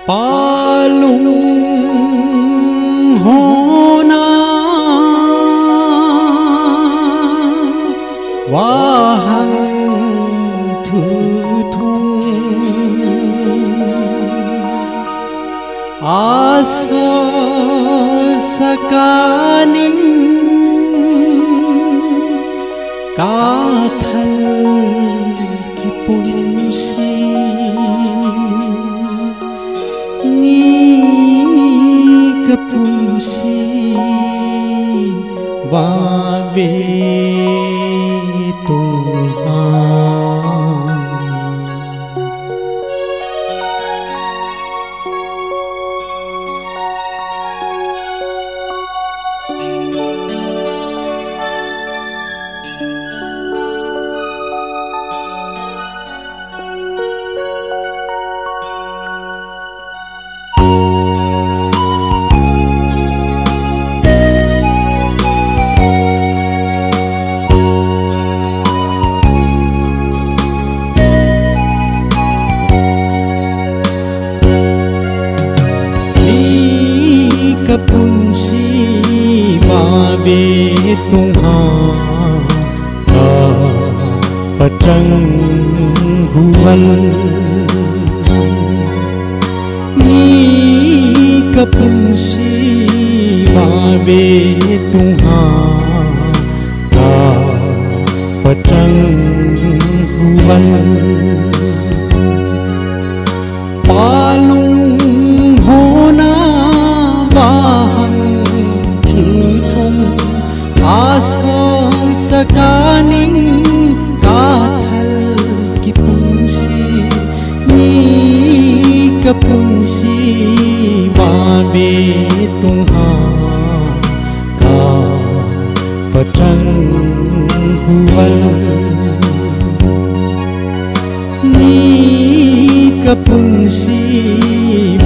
पालुं होना वाहं थुथुं आसो सकानिं काथल की पुंसी पुंसी वावे पुंसी वावे तुम्हारा पतंग हुवल नीक पुंसी वावे तुम्हारा पतंग हुवल पालुं होना आसोल सकानिं काथल की पुंसी नीक पुंसी वावे तुम्हारा पतंग हुवल नीक पुंसी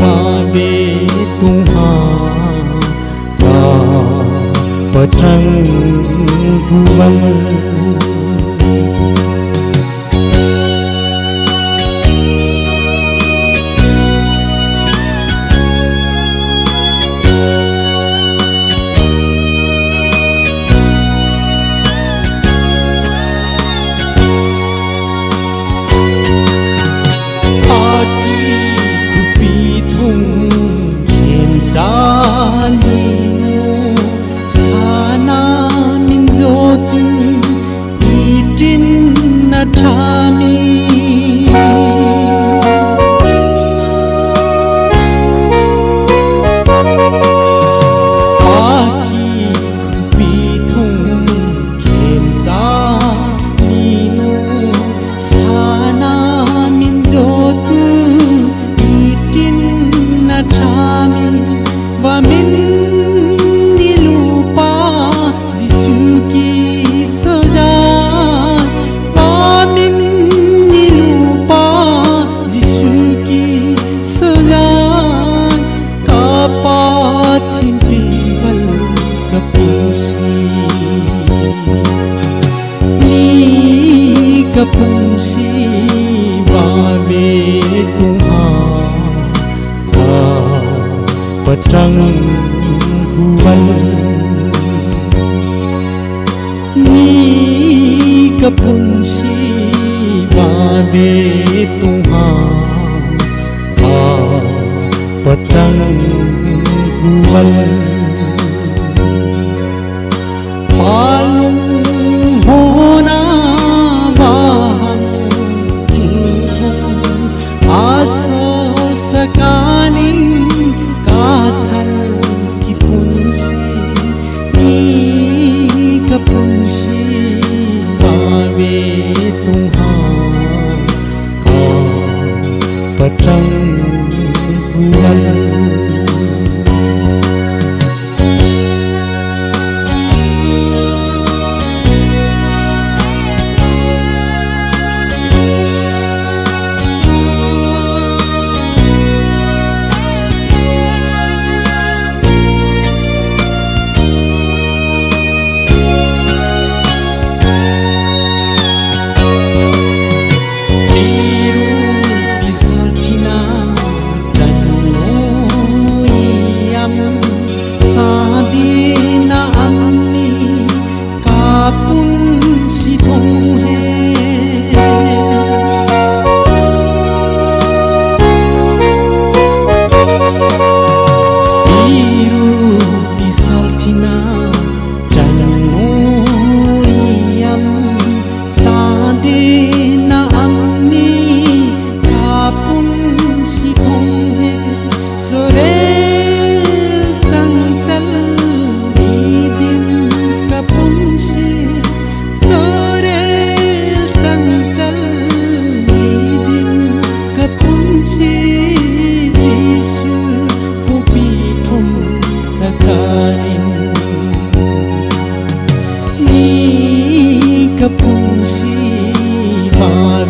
वावे तुम्हारा पतंग हुवल आकी खुपी थुं Khem सालिनु sana minzotu itin natami aki kupithung kemsa ninu sana minzotu itin natami wamin पुंसी वावे तुम्हारा पतंग हुवल नीक पुंसी वावे तुम्हारा पतंग हुवल पालुं होना सकानिं काथल की पुंसी नीक पुंसी वावे तुम्हारा पतंग हुवल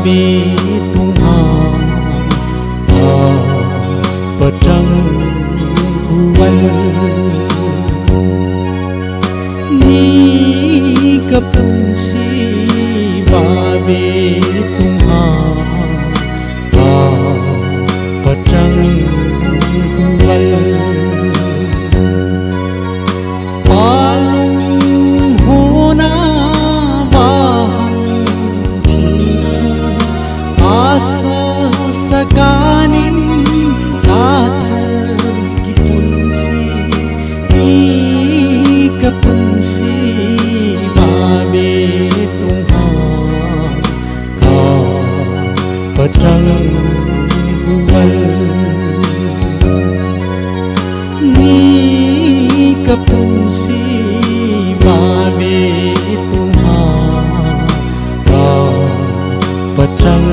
về Tuhan pedang kual ni kepungsi babe Tuhan pedang kual palung hona bahan asa sakanin kathal kipungsi ni kapungsi babe Tuhan ka pedang kual ni kapungsi babe Tuhan ka pedang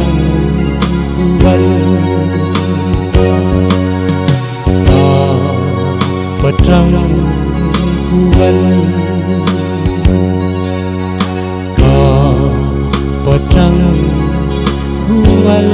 kual pedang kual ka pedang kual